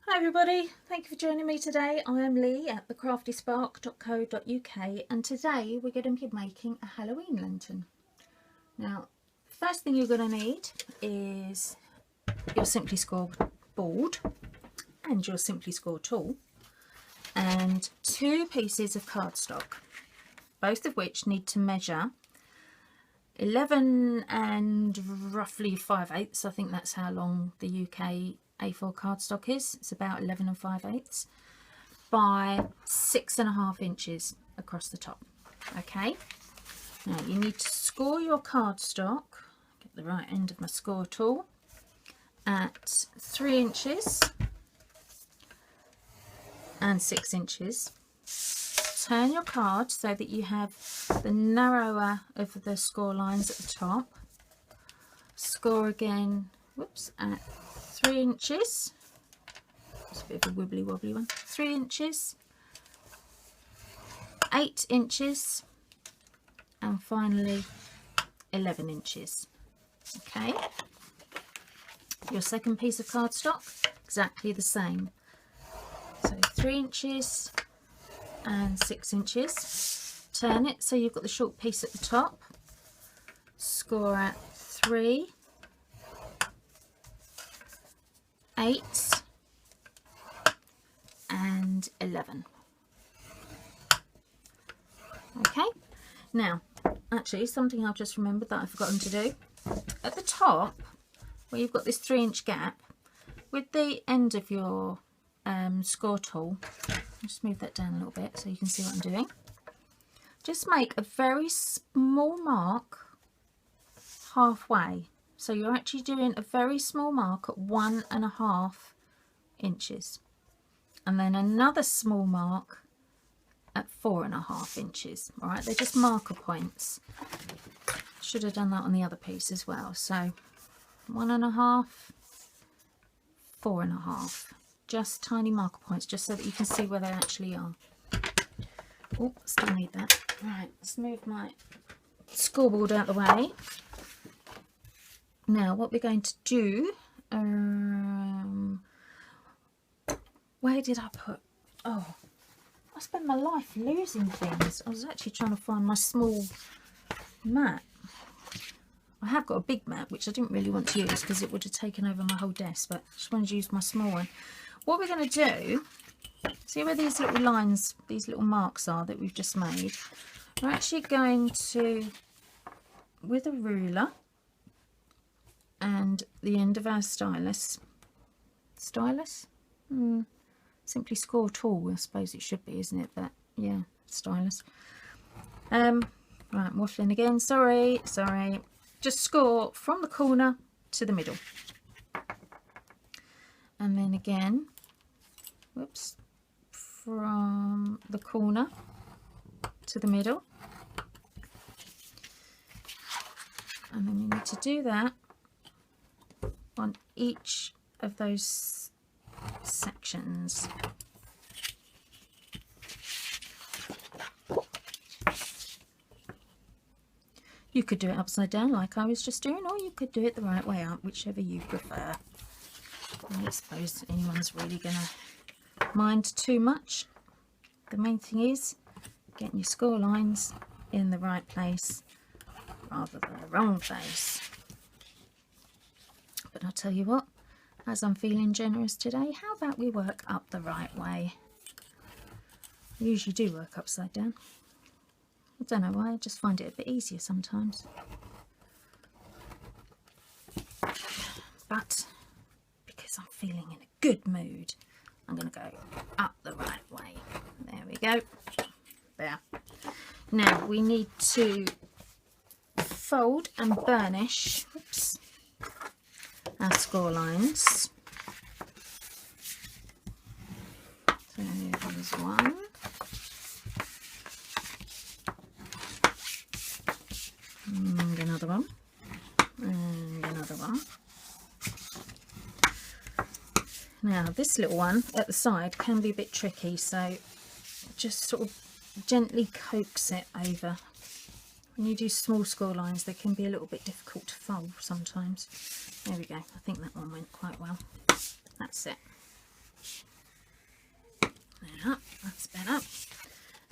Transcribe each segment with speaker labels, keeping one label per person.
Speaker 1: Hi everybody, thank you for joining me today. I am Lee at thecraftyspark.co.uk and today we're going to be making a Halloween lantern. Now, first thing you're going to need is your Simply Score board and your Simply Score tool and 2 pieces of cardstock, both of which need to measure 11 and roughly 5/8. I think that's how long the UK A4 cardstock is. It's about 11 and 5/8 by 6.5 inches across the top. Okay, now you need to score your cardstock, get the right end of my score tool, at 3 inches and 6 inches. Turn your card so that you have the narrower of the score lines at the top. Score again, whoops, at 3 inches. It's a bit of a wibbly wobbly one. 3 inches, 8 inches, and finally 11 inches. Okay. Your second piece of cardstock, exactly the same. So 3 inches and 6 inches. Turn it so you've got the short piece at the top. Score at 3, 8 and 11. Okay, now actually something I've just remembered that I've forgotten to do. At the top where you've got this 3-inch gap, with the end of your score tool, just move that down a little bit so you can see what I'm doing. Just make a very small mark halfway. So you're actually doing a very small mark at 1.5 inches. And then another small mark at 4.5 inches. Alright, they're just marker points. Should have done that on the other piece as well. So 1.5, 4.5. Just tiny marker points, just so that you can see where they actually are. Oh, still need that. Right, let's move my scoreboard out of the way. Now, what we're going to do, where did I put, oh, I spend my life losing things. I was actually trying to find my small mat. I have got a big mat, which I didn't really want to use because it would have taken over my whole desk, but I just wanted to use my small one. What we're going to do, see where these little lines, these little marks are that we've just made? We're actually going to, with a ruler and the end of our stylus, Simply Score tool, I suppose it should be, isn't it? But yeah, stylus. Right, I'm waffling again, sorry. Just score from the corner to the middle. And then again, whoops, from the corner to the middle. And then we need to do that on each of those sections. You could do it upside down like I was just doing, or you could do it the right way up, whichever you prefer. I don't suppose anyone's really going to mind too much. The main thing is getting your score lines in the right place rather than the wrong place. But I'll tell you what, as I'm feeling generous today, how about we work up the right way? I usually do work upside down. I don't know why, I just find it a bit easier sometimes. But because I'm feeling in a good mood, I'm going to go up the right way. There we go. There. Now we need to fold and burnish, oops, our score lines. So there's one. And another one. And another one. Now this little one at the side can be a bit tricky, so just sort of gently coax it over. When you do small score lines, they can be a little bit difficult to fold sometimes. There we go. I think that one went quite well. That's it. Now, that's better.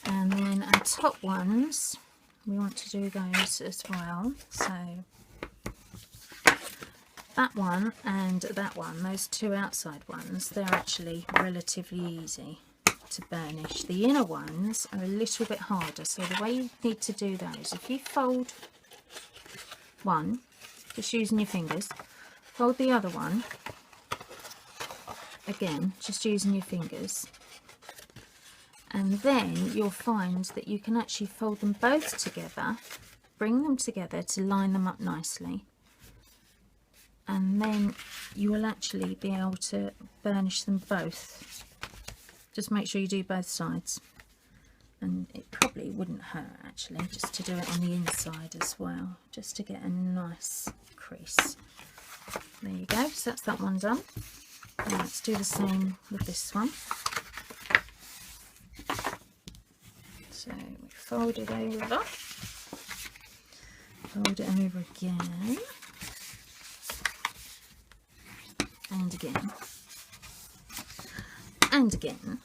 Speaker 1: And then our top ones, we want to do those as well. So that one and that one, those two outside ones, they're actually relatively easy to burnish. The inner ones are a little bit harder. So the way you need to do those, if you fold one, just using your fingers, fold the other one, again, just using your fingers, and then you'll find that you can actually fold them both together, bring them together to line them up nicely, and then you will actually be able to burnish them both. Just make sure you do both sides, and it probably wouldn't hurt actually just to do it on the inside as well, just to get a nice crease. There you go, so that's that one done. Now let's do the same with this one. So we fold it over, fold it over again, and again, and again.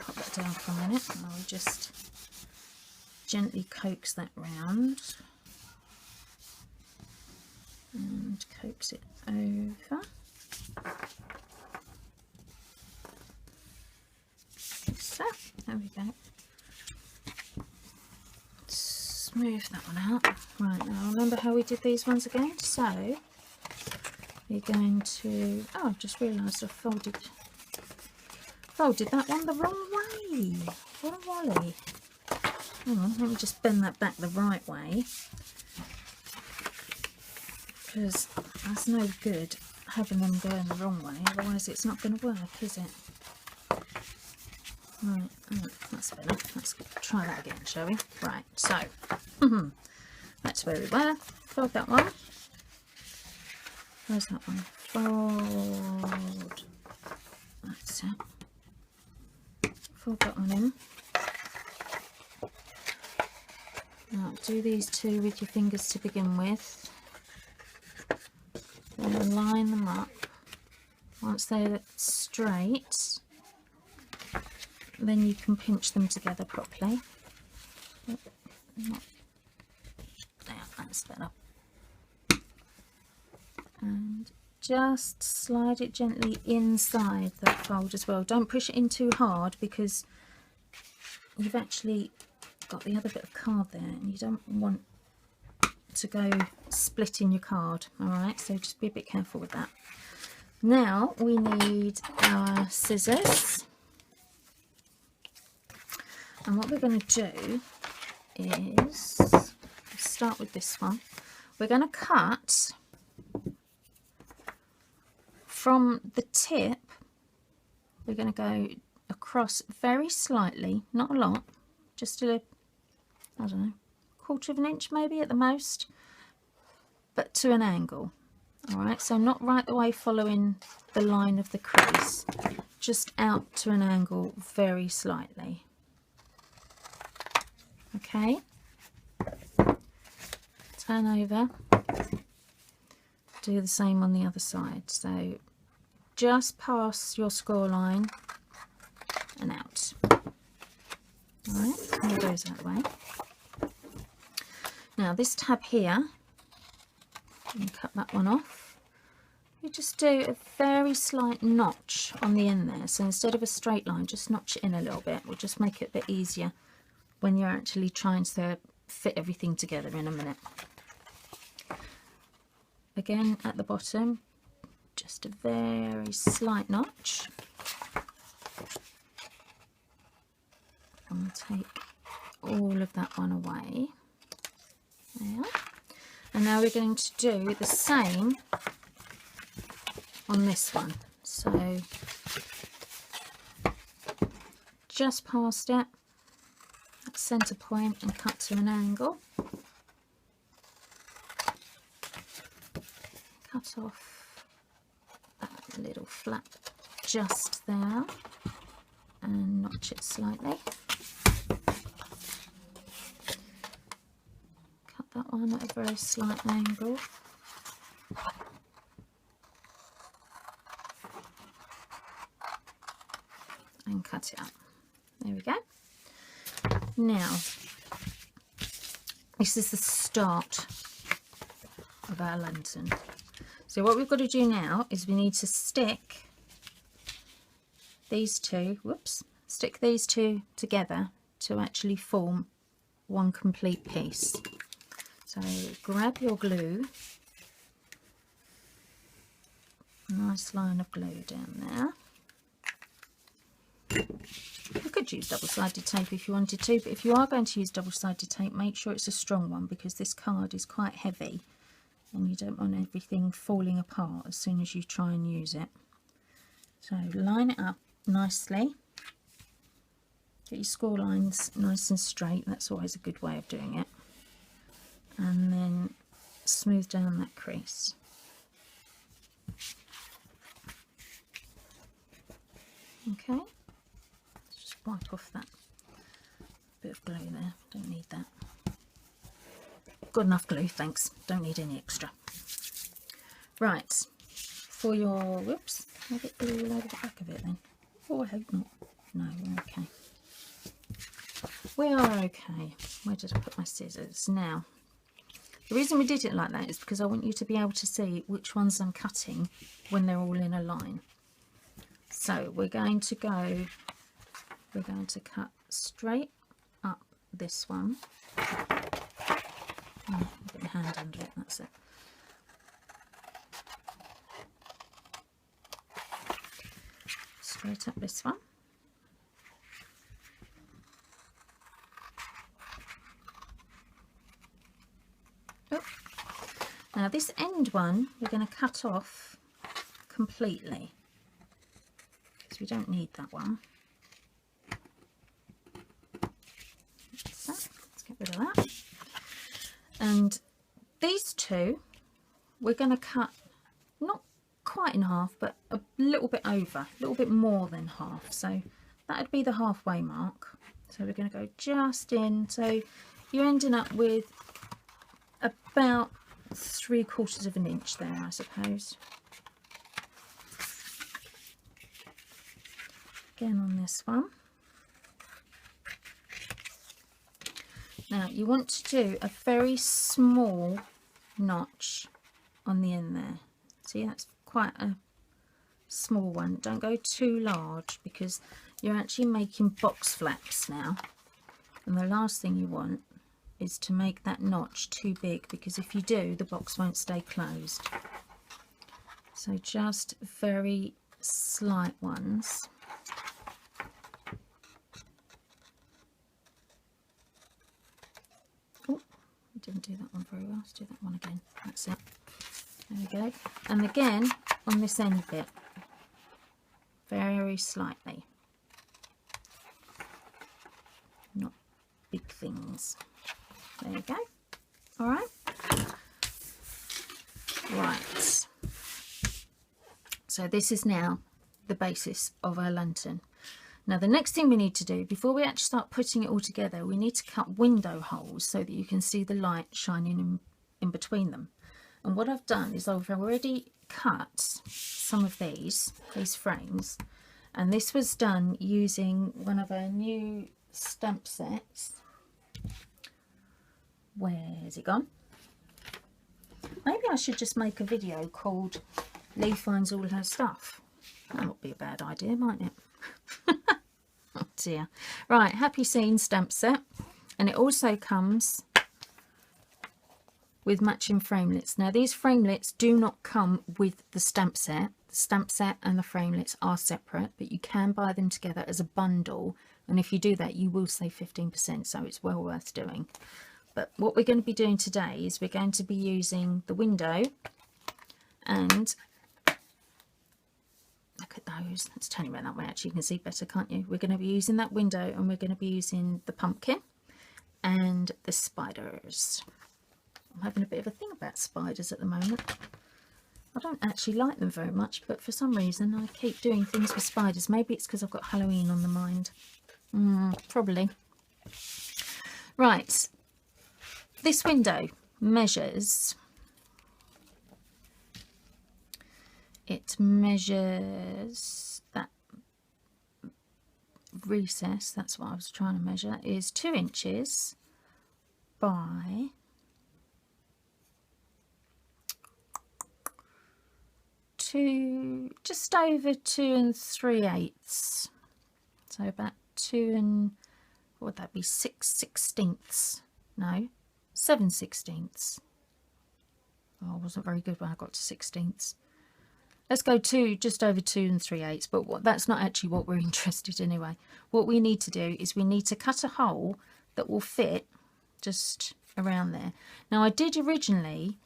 Speaker 1: Pop that down for a minute and I'll just gently coax that round and coax it over. So, there we go. Smooth that one out. Right, now remember how we did these ones again? So, we're going to, oh, I've just realised I folded that one the wrong way. What a wally. Hang on, let me just bend that back the right way, because that's no good having them going the wrong way, otherwise it's not going to work, is it? Right, oh, that's better. Let's try that again, shall we? Right, so that's where we were. Fold that one. Where's that one? Fold. That's it. Fold that one in. Now do these two with your fingers to begin with. Then line them up. Once they're straight, then you can pinch them together properly. There, that's better. And just slide it gently inside that fold as well. Don't push it in too hard, because you've actually got the other bit of card there and you don't want to go splitting your card. Alright, so just be a bit careful with that. Now we need our scissors. And what we're going to do is, start with this one. We're going to cut from the tip. We're going to go across very slightly, not a lot, just a, I don't know, 1/4 of an inch maybe at the most, but to an angle. Alright, so not right the way following the line of the crease, just out to an angle very slightly. Okay, turn over, do the same on the other side. So just past your score line and out. Alright, move those out of the way. Now this tab here, and cut that one off. You just do a very slight notch on the end there. So instead of a straight line, just notch it in a little bit. We'll just make it a bit easier when you're actually trying to fit everything together in a minute. Again, at the bottom, just a very slight notch. And we'll take all of that one away. There. And now we're going to do the same on this one. So just past it, that centre point, and cut to an angle. Cut off that little flap just there and notch it slightly. Cut that one at a very slight angle. cut it up. There we go. Now, this is the start of our lantern. So what we've got to do now is we need to stick these two, stick these two together to actually form one complete piece. So grab your glue, nice line of glue down there. You could use double-sided tape if you wanted to, but if you are going to use double-sided tape, make sure it's a strong one, because this card is quite heavy and you don't want everything falling apart as soon as you try and use it. So line it up nicely. Get your score lines nice and straight. That's always a good way of doing it. And then smooth down that crease. Okay. Let's just wipe off that bit of glue there. Don't need that. Got enough glue, thanks. Don't need any extra. Right. For your, whoops, I'll get glue all over the back of it then. Oh, I hope not. No, we're okay. We are okay. Where did I put my scissors? Now, the reason we did it like that is because I want you to be able to see which ones I'm cutting when they're all in a line. So we're going to cut straight up this one. Oh, put your hand under it, that's it. Straight up this one. Oh. Now this end one we're going to cut off completely, because we don't need that one. So, let's get rid of that. And these two we're going to cut not quite in half, but a little bit over, a little bit more than half. So that would be the halfway mark. So we're going to go just in. So you're ending up with about 3/4 of an inch there, I suppose. Again on this one. Now you want to do a very small notch on the end there. See, that's quite a small one. Don't go too large, because you're actually making box flaps now, and the last thing you want is to make that notch too big, because if you do, the box won't stay closed. So just very slight ones. Oh, I didn't do that one very well. Let's do that one again. That's it. There we go. And again on this end bit, very slightly, not big things. There you go. All right. Right. So this is now the basis of our lantern. Now the next thing we need to do, before we actually start putting it all together, we need to cut window holes so that you can see the light shining in between them. And what I've done is I've already cut some of these frames, and this was done using one of our new stamp sets. Where's it gone? Maybe I should just make a video called Lee Finds All Her Stuff. That would be a bad idea, mightn't it? Oh dear. Right, Happy Scene stamp set, and it also comes with matching framelits. Now these framelits do not come with the stamp set. The stamp set and the framelits are separate, but you can buy them together as a bundle, and if you do that you will save 15%, so it's well worth doing. But what we're going to be doing today is we're going to be using the window, and look at those. Let's turn it around that way, actually you can see better, can't you? We're going to be using that window, and we're going to be using the pumpkin and the spiders. I'm having a bit of a thing about spiders at the moment. I don't actually like them very much, but for some reason I keep doing things with spiders. Maybe it's because I've got Halloween on the mind. Probably. Right. This window measures, that recess, that's what I was trying to measure, is 2 inches by just over 2 3/8. So about 2 and, what would that be, 6/16? No, 7/16. Oh, I wasn't very good when I got to 16ths. Let's go to just over 2 3/8, but that's not actually what we're interested in anyway. What we need to do is we need to cut a hole that will fit just around there. Now, I did originally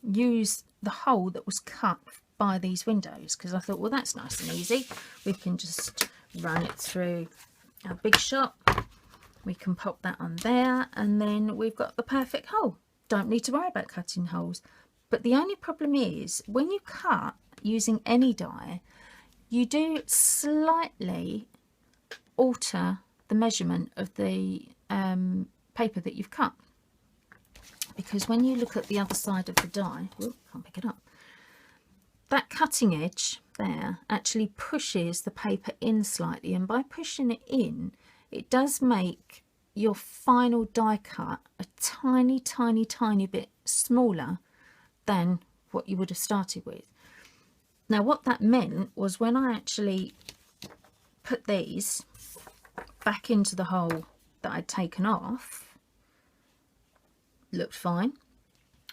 Speaker 1: use the hole that was cut by these windows because I thought, well, that's nice and easy. We can just run it through our big shot. We can pop that on there, and then we've got the perfect hole. Don't need to worry about cutting holes. But the only problem is when you cut using any die, you do slightly alter the measurement of the paper that you've cut, because when you look at the other side of the die, ooh, can't pick it up, that cutting edge there actually pushes the paper in slightly, and by pushing it in, it does make your final die cut a tiny bit smaller than what you would have started with. Now, what that meant was when I actually put these back into the hole that I'd taken off, looked fine.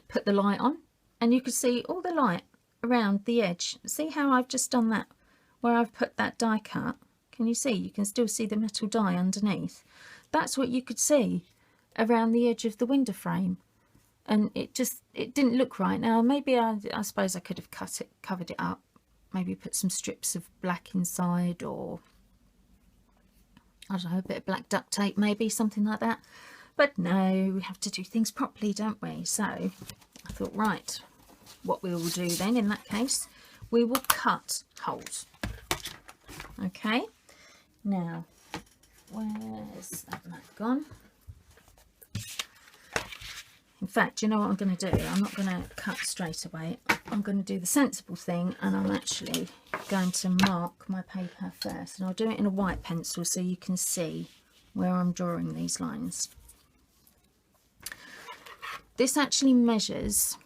Speaker 1: Put the light on, and you could see all the light around the edge. See how I've just done that where I've put that die cut? Can you see? You can still see the metal die underneath. That's what you could see around the edge of the window frame, and it didn't look right. Now, maybe I suppose I could have covered it up, maybe put some strips of black inside, or I don't know, a bit of black duct tape, maybe something like that. But no, we have to do things properly, don't we? So I thought, right, what we will do then in that case, we will cut holes. Okay, now where's that mat gone? In fact, you know what I'm going to do? I'm not going to cut straight away. I'm going to do the sensible thing, and I'm actually going to mark my paper first, and I'll do it in a white pencil so you can see where I'm drawing these lines. This actually measures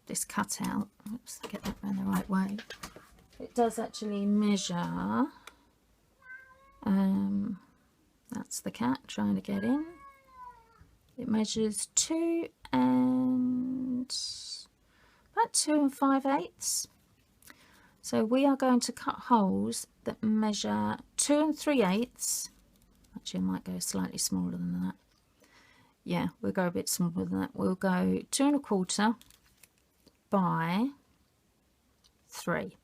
Speaker 1: this cutout. Oops, get that around the right way. It does actually measure, that's the cat trying to get in. It measures about 2 5/8. So we are going to cut holes that measure 2 3/8. Actually, I might go slightly smaller than that. Yeah, we'll go a bit smaller than that. We'll go 2 1/4 by 3.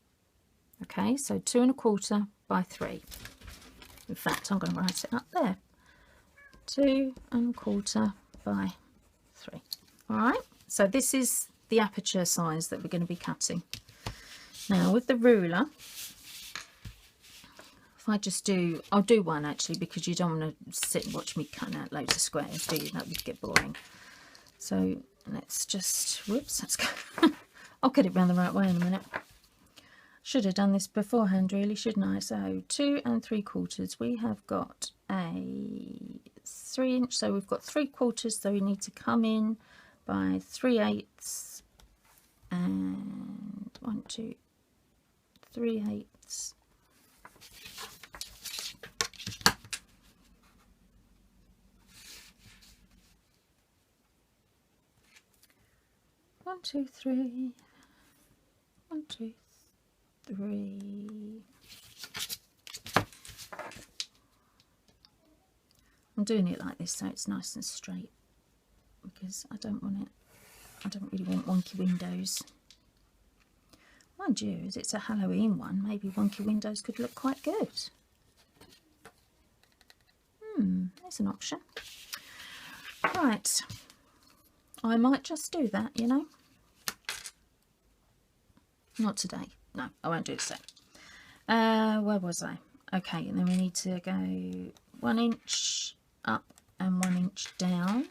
Speaker 1: Okay, so 2 1/4 by 3. In fact, I'm going to write it up there. 2 1/4 by 3. All right, so this is the aperture size that we're going to be cutting. Now, with the ruler, if I just do, I'll do one actually, because you don't want to sit and watch me cutting out loads of squares, do you? That would get boring. So let's just, whoops, that's good. I'll get it round the right way in a minute. Should have done this beforehand, really, shouldn't I? So 2 3/4. We have got a 3 inch, so we've got 3/4. So we need to come in by 3/8, and 1 2 3/8. One, two, three. 1 2 3. I'm doing it like this so it's nice and straight, because I don't really want wonky windows. Mind you, as it's a Halloween one, maybe wonky windows could look quite good. There's an option. Right, I might just do that, you know. Not today. No, I won't do it today. Where was I? Okay, and then we need to go 1 inch up and 1 inch down.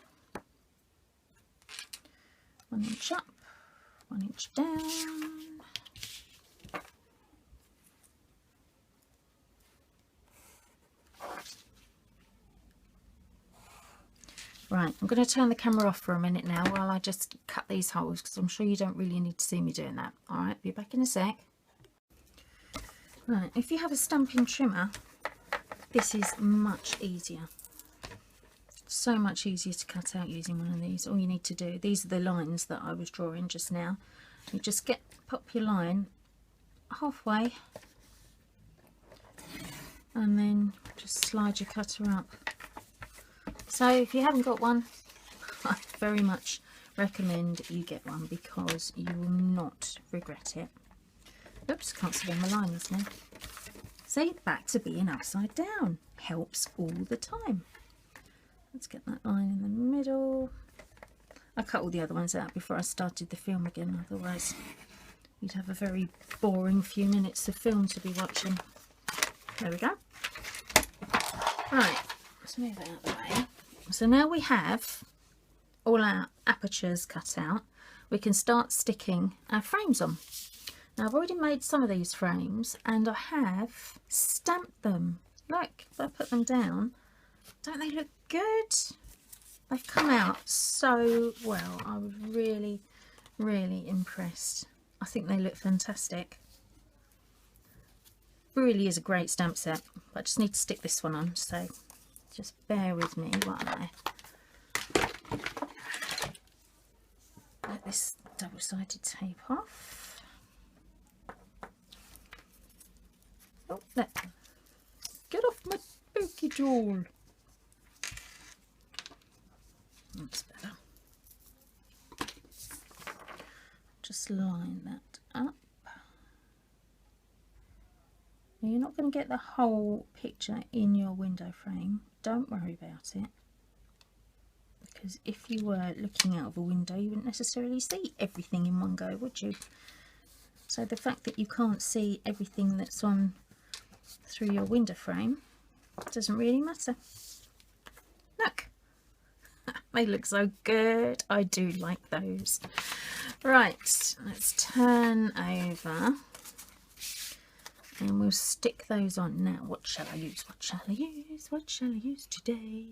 Speaker 1: 1 inch up, 1 inch down. Right, I'm going to turn the camera off for a minute now while I just cut these holes, because I'm sure you don't really need to see me doing that. All right, be back in a sec. Right, if you have a Stampin' trimmer, this is much easier. So much easier to cut out using one of these. All you need to do, these are the lines that I was drawing just now. You just pop your line halfway and then just slide your cutter up. So if you haven't got one, I very much recommend you get one, because you will not regret it. Oops, can't see where my line is now. See, back to being upside down. Helps all the time. Let's get that line in the middle. I cut all the other ones out before I started the film again, otherwise you'd have a very boring few minutes of film to be watching. There we go. Right, let's move it out of the way. So now we have all our apertures cut out, we can start sticking our frames on. Now I've already made some of these frames and I have stamped them. Look, if I put them down, don't they look good? They've come out so well. I was really, really impressed. I think they look fantastic. Really is a great stamp set. I just need to stick this one on, so just bear with me while I get this double-sided tape off. Oh, there. Get off my spooky doll. That's better. Just line that up. Now you're not going to get the whole picture in your window frame. Don't worry about it, because if you were looking out of a window you wouldn't necessarily see everything in one go, would you? So the fact that you can't see everything that's on through your window frame doesn't really matter. Look, they look so good. I do like those. Right, let's turn over and we'll stick those on. Now what shall I use? What shall I use? What shall I use today?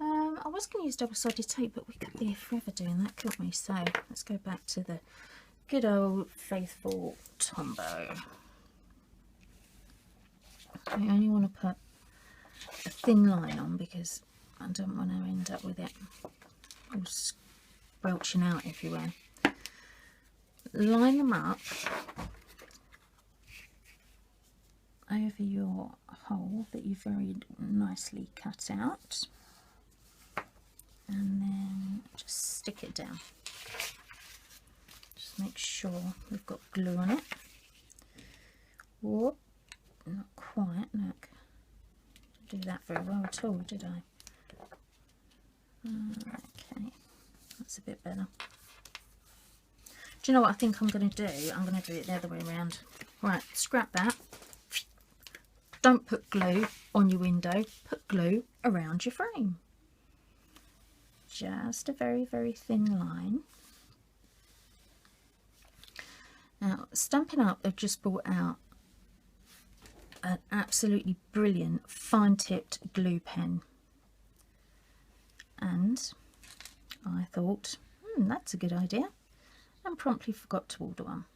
Speaker 1: I was going to use double-sided tape, but we could be here forever doing that, couldn't we? So let's go back to the good old faithful Tombow. I only want to put a thin line on because I don't want to end up with it all squelching out everywhere. Line them up over your hole that you've very nicely cut out, and then just stick it down. Just make sure we've got glue on it. Whoop, not quite, look. Didn't do that very well at all, did I? Okay, that's a bit better. Do you know what I think I'm going to do? I'm going to do it the other way around. Right, scrap that. Don't put glue on your window, put glue around your frame. Just a very, very thin line. Now, Stampin' Up! They've just brought out an absolutely brilliant fine-tipped glue pen. And I thought, that's a good idea, and promptly forgot to order one.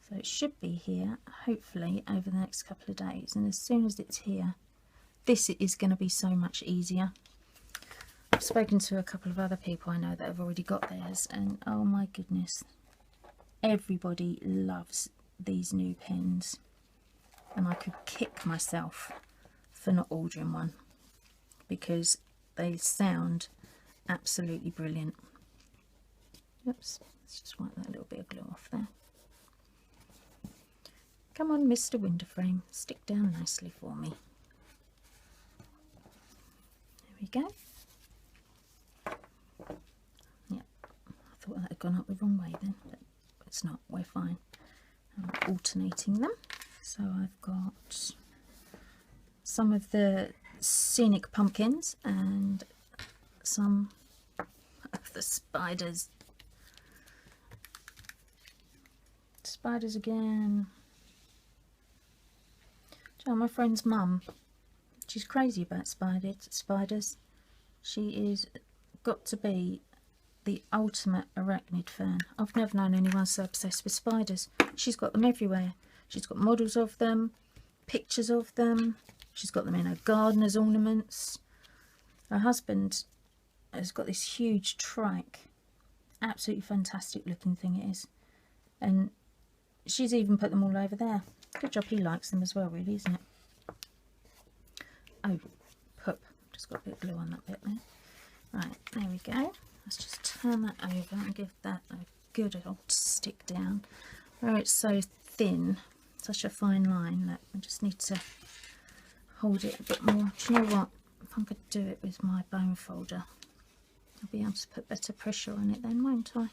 Speaker 1: So it should be here, hopefully, over the next couple of days. And as soon as it's here, this is going to be so much easier. I've spoken to a couple of other people I know that have already got theirs, and oh my goodness, everybody loves these new pens. And I could kick myself for not ordering one, because they sound absolutely brilliant. Oops, let's just wipe that little bit of glue off there. Come on, Mr. Window Frame, stick down nicely for me. There we go. Yep, I thought that had gone up the wrong way then, but it's not, we're fine. I'm alternating them. So I've got some of the scenic pumpkins and some of the spiders. Spiders again. So my friend's mum, she's crazy about spiders. She is got to be the ultimate arachnid fan. I've never known anyone so obsessed with spiders. She's got them everywhere. She's got models of them, pictures of them. She's got them in her garden as ornaments. Her husband has got this huge trike. Absolutely fantastic looking thing it is. And she's even put them all over there. Good job he likes them as well, really, isn't it? Oh, poop. Just got a bit of glue on that bit there. Right, there we go. Let's just turn that over and give that a good old stick down. Where it's so thin, such a fine line, that I just need to hold it a bit more. Do you know what? If I could do it with my bone folder, I'll be able to put better pressure on it then, won't I?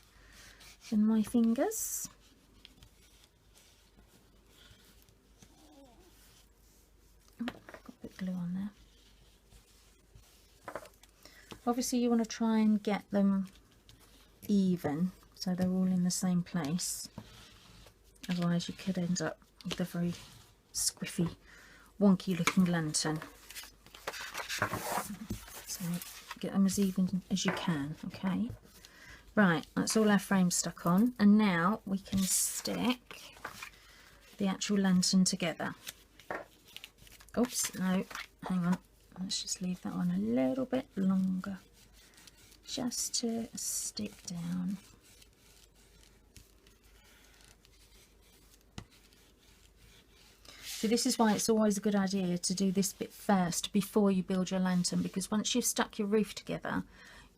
Speaker 1: Than my fingers. Oh, got a bit of glue on there. Obviously you want to try and get them even so they're all in the same place, otherwise you could end up with a very squiffy, wonky looking lantern. So get them as even as you can. Okay, right, that's all our frame stuck on, and now we can stick the actual lantern together. Oops, no, hang on. Let's just leave that one a little bit longer, just to stick down. So this is why it's always a good idea to do this bit first before you build your lantern, because once you've stuck your roof together,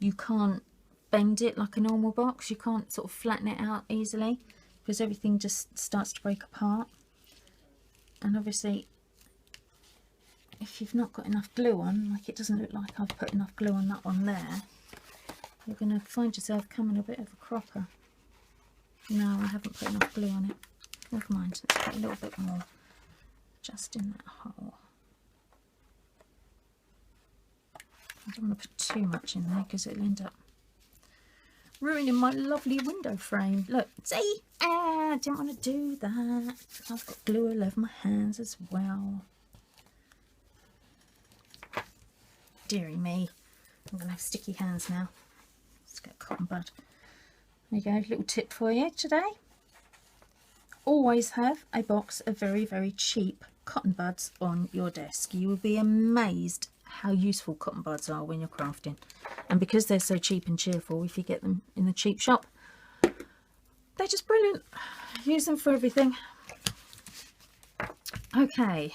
Speaker 1: you can't bend it like a normal box. You can't sort of flatten it out easily, because everything just starts to break apart. And obviously, if you've not got enough glue on, like it doesn't look like I've put enough glue on that one there, you're going to find yourself coming a bit of a cropper. No, I haven't put enough glue on it. Never mind, let's put a little bit more just in that hole. I don't want to put too much in there because it'll end up ruining my lovely window frame. Look, see? I didn't want to do that. I've got glue all over my hands as well. Deary me, I'm going to have sticky hands now. Let's get a cotton bud. There you go, little tip for you today. Always have a box of very, very cheap cotton buds on your desk. You will be amazed how useful cotton buds are when you're crafting. And because they're so cheap and cheerful, if you get them in the cheap shop, they're just brilliant. Use them for everything. Okay,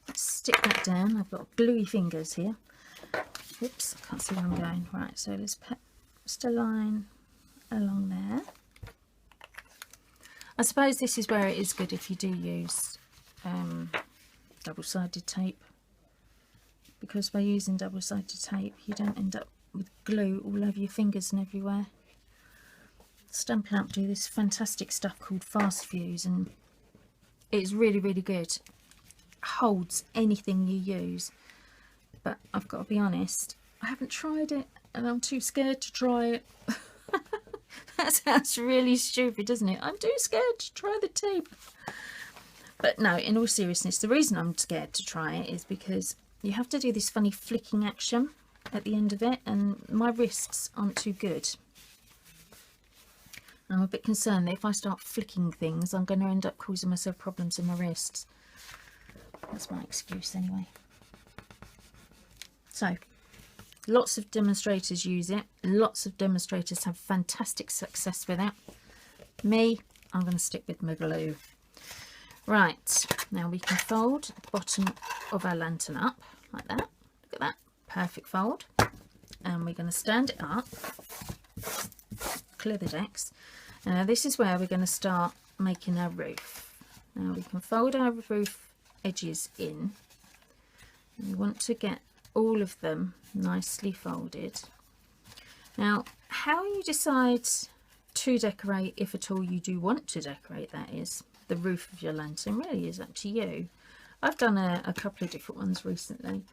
Speaker 1: let's stick that down. I've got gluey fingers here. Oops, I can't see where I'm going. Right, so let's put just a line along there. I suppose this is where it is good if you do use double-sided tape, because by using double-sided tape you don't end up with glue all over your fingers and everywhere. Stampin' Up do this fantastic stuff called fast fuse, and it's really, really good. Holds anything you use. But I've got to be honest, I haven't tried it and I'm too scared to try it. That sounds really stupid, doesn't it? I'm too scared to try the tape. But no, in all seriousness, the reason I'm scared to try it is because you have to do this funny flicking action at the end of it, and my wrists aren't too good. I'm a bit concerned that if I start flicking things, I'm going to end up causing myself problems in my wrists. That's my excuse anyway. So, lots of demonstrators use it. Lots of demonstrators have fantastic success with it. Me, I'm going to stick with my glue. Right, now we can fold the bottom of our lantern up like that. Look at that, perfect fold. And we're going to stand it up, clear the decks. Now this is where we're going to start making our roof. Now we can fold our roof edges in. We want to get all of them nicely folded. Now how you decide to decorate, if at all you do want to decorate, that is, the roof of your lantern, really is up to you. I've done a couple of different ones recently.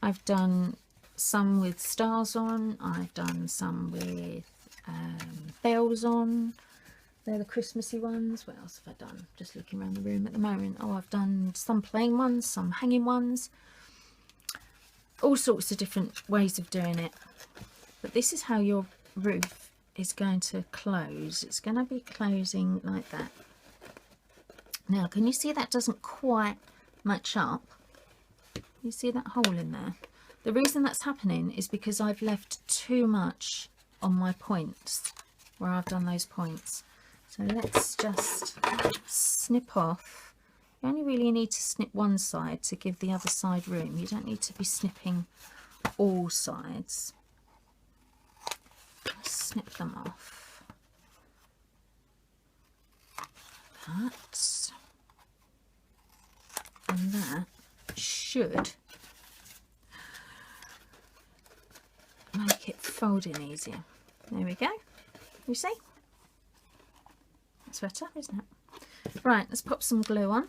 Speaker 1: I've done some with stars on, I've done some with bells on. They're the Christmassy ones. What else have I done? Just looking around the room at the moment. Oh, I've done some plain ones, some hanging ones. all sorts of different ways of doing it, but this is how your roof is going to close. It's going to be closing like that. Now, can you see that doesn't quite match up? You see that hole in there? The reason that's happening is because I've left too much on my points where I've done those points. So let's just snip off. You only really need to snip one side to give the other side room. You don't need to be snipping all sides. Snip them off. That. And that should make it folding easier. There we go. You see? That's better, isn't it? Right, let's pop some glue on.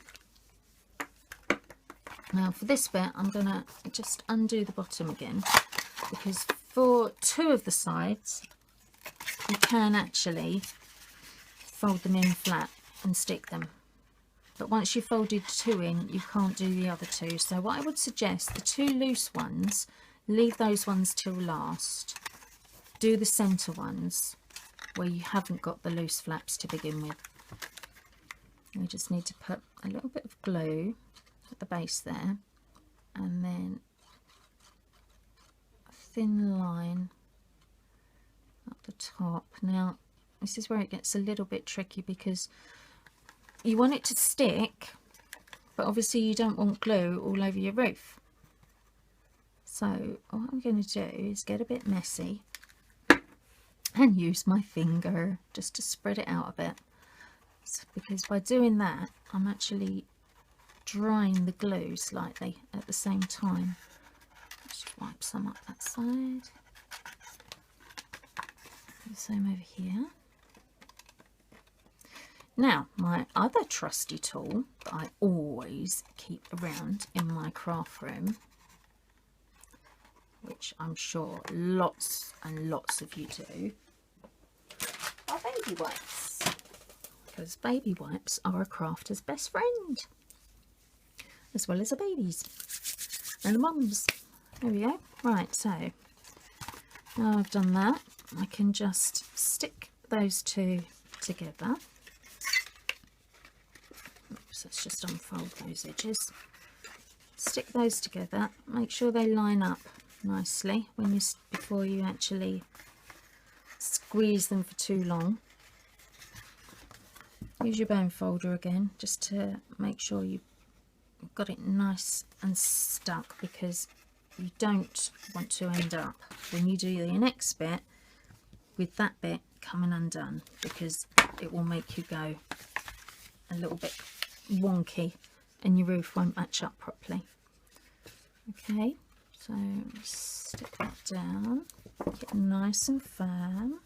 Speaker 1: Now for this bit, I'm going to just undo the bottom again, because for two of the sides, you can actually fold them in flat and stick them. But once you've folded two in, you can't do the other two. So what I would suggest, the two loose ones, leave those ones till last. Do the centre ones where you haven't got the loose flaps to begin with. We just need to put a little bit of glue at the base there, and then a thin line up the top. Now this is where it gets a little bit tricky, because you want it to stick, but obviously you don't want glue all over your roof. So what I'm going to do is get a bit messy and use my finger just to spread it out a bit, because by doing that I'm actually drying the glue slightly at the same time. Just wipe some up that side. The same over here. Now, my other trusty tool that I always keep around in my craft room, which I'm sure lots and lots of you do, are baby wipes. Because baby wipes are a crafter's best friend, as well as a baby's and a mum's. There we go. Right, so now I've done that, I can just stick those two together. Oops, let's just unfold those edges. Stick those together. Make sure they line up nicely when before you actually squeeze them for too long. Use your bone folder again just to make sure you've got it nice and stuck, because you don't want to end up when you do the next bit with that bit coming undone, because it will make you go a little bit wonky and your roof won't match up properly. Okay, so stick that down, get it nice and firm.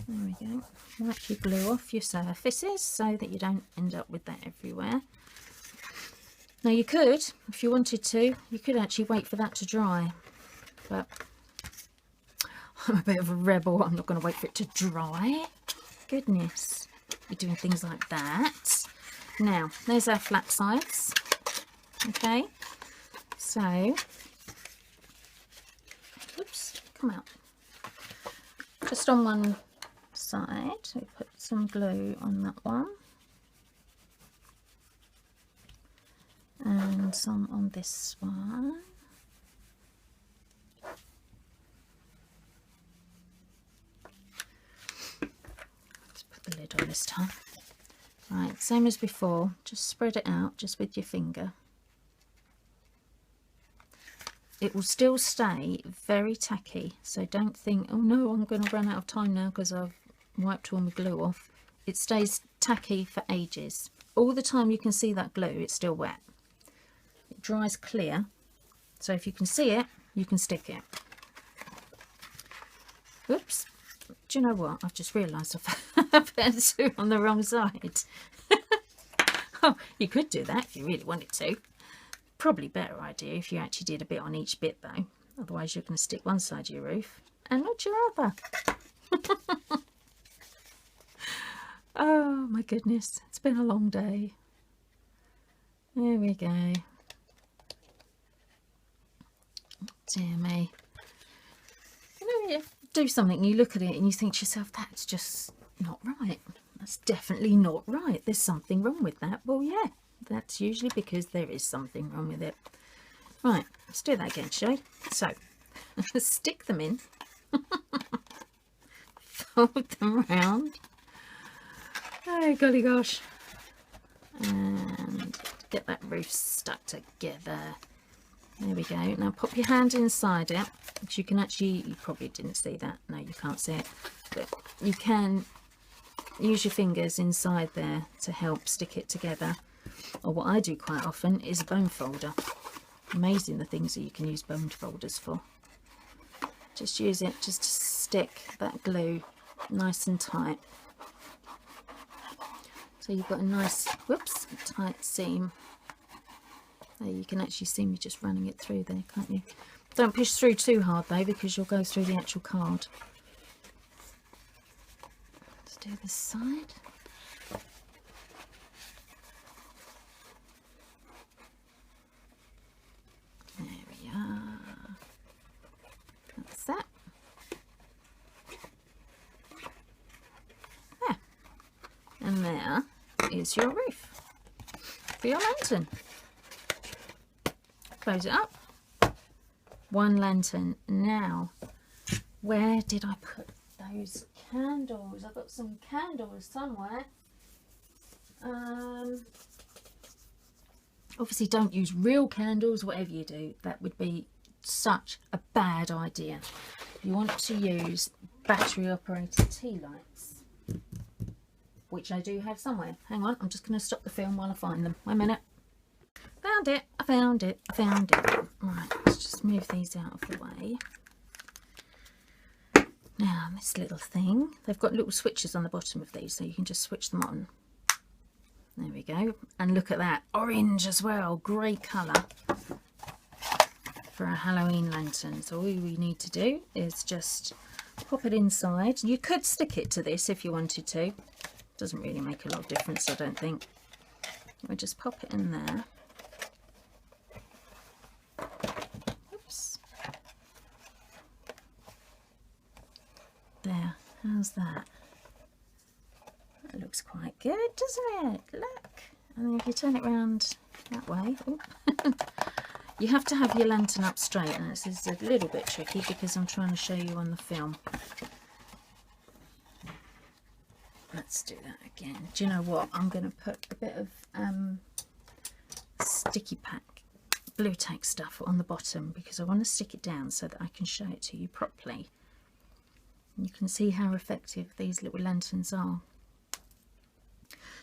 Speaker 1: There we go. Wipe your glue off your surfaces so that you don't end up with that everywhere. Now you could, if you wanted to, you could actually wait for that to dry, but I'm a bit of a rebel. I'm not going to wait for it to dry. Goodness, you're doing things like that. Now, there's our flat sides. Okay, so, oops, come out. Just on one side, we put some glue on that one. And some on this one. Let's put the lid on this time. Right, same as before, just spread it out just with your finger. It will still stay very tacky, so don't think, oh no, I'm going to run out of time now because I've wiped all my glue off. It stays tacky for ages. All the time you can see that glue, it's still wet. It dries clear, so if you can see it, you can stick it. Oops, do you know what? I've just realised I've put two on the wrong side. Oh, you could do that if you really wanted to. Probably better idea if you actually did a bit on each bit though. Otherwise you're going to stick one side of your roof and not your other. Oh my goodness, it's been a long day. There we go. Dear me. You know, you do something, you look at it and you think to yourself, that's just not right. That's definitely not right. There's something wrong with that. Well, yeah, that's usually because there is something wrong with it. Right, let's do that again, shall we? So, stick them in, fold them round. Oh, golly gosh. And get that roof stuck together. There we go. Now pop your hand inside it, which you can actually, you probably didn't see that. No, you can't see it. But you can use your fingers inside there to help stick it together. Or what I do quite often is a bone folder. Amazing the things that you can use bone folders for. Just use it just to stick that glue nice and tight. So you've got a nice, whoops, tight seam. There, you can actually see me just running it through there, can't you? Don't push through too hard though, because you'll go through the actual card. Let's do this side. There we are. That's that. There. And there is your roof for your lantern. Close it up. One lantern. Now, where did I put those candles? I've got some candles somewhere. Obviously don't use real candles, whatever you do. That would be such a bad idea. You want to use battery operated tea lights, which I do have somewhere. Hang on, I'm just going to stop the film while I find them. 1 minute. Found it, I found it, I found it. Right, let's just move these out of the way. Now, this little thing, they've got little switches on the bottom of these, so you can just switch them on. There we go. And look at that, orange as well, great colour for a Halloween lantern. So all we need to do is just pop it inside. You could stick it to this if you wanted to. Doesn't really make a lot of difference, I don't think. We'll just pop it in there. Oops. There, how's that? That looks quite good, doesn't it? Look. And then if you turn it round that way, you have to have your lantern up straight, and this is a little bit tricky because I'm trying to show you on the film. Let's do that again. Do you know what? I'm going to put a bit of sticky pack blue tack stuff on the bottom because I want to stick it down so that I can show it to you properly. You can see how effective these little lanterns are.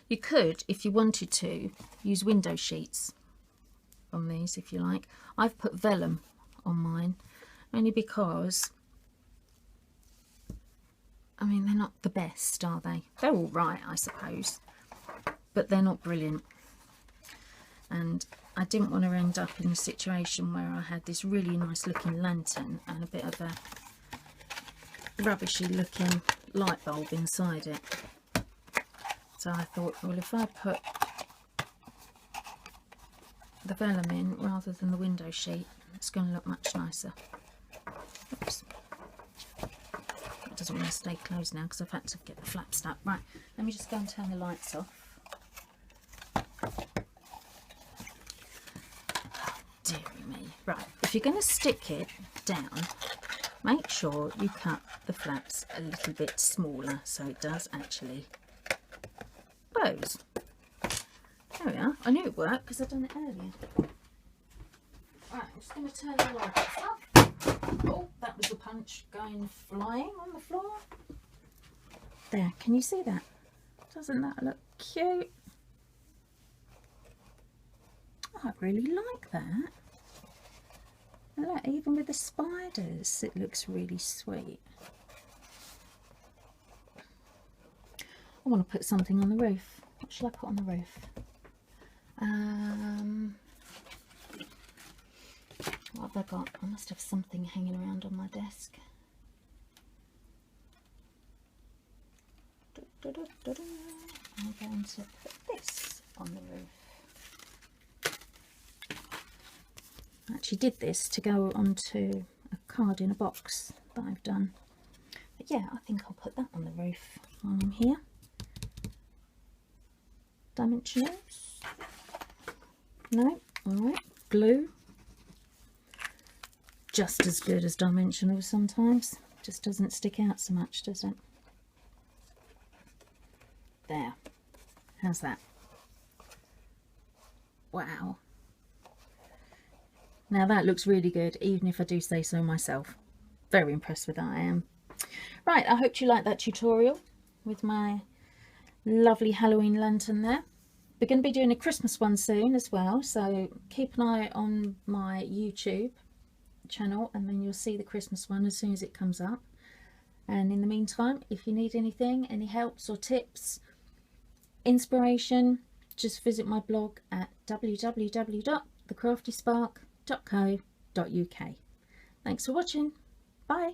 Speaker 1: You could, if you wanted to, use window sheets on these if you like. I've put vellum on mine only because, I mean, they're not the best, are they? They're all right, I suppose, but they're not brilliant. And I didn't want to end up in a situation where I had this really nice looking lantern and a bit of a rubbishy looking light bulb inside it. So I thought, well, if I put the vellum in rather than the window sheet, it's going to look much nicer. Oops. It doesn't want to stay closed now because I've had to get the flap stuck. Right, let me just go and turn the lights off. Dear me. Right, if you're going to stick it down, make sure you cut the flaps a little bit smaller so it does actually close. There we are. I knew it worked because I'd done it earlier. Right, I'm just going to turn the lights off. Oh, that was a punch going flying on the floor. There, can you see that? Doesn't that look cute? Oh, I really like that. And look, even with the spiders, it looks really sweet. I want to put something on the roof. What shall I put on the roof? What have I got? I must have something hanging around on my desk. going to put this on the roof. I actually did this to go onto a card in a box that I've done. But yeah, I think I'll put that on the roof while I'm here. Dimensionals? No? Alright. Glue. Just as good as dimensionals sometimes. Just doesn't stick out so much, does it? There. How's that? Wow. Now that looks really good, even if I do say so myself. Very impressed with that, I am. Right, I hope you liked that tutorial with my lovely Halloween lantern there. We're going to be doing a Christmas one soon as well, so keep an eye on my YouTube channel and then you'll see the Christmas one as soon as it comes up. And in the meantime, if you need anything, any helps or tips, inspiration, just visit my blog at www.thecraftyspark.co.uk. Thanks for watching. Bye.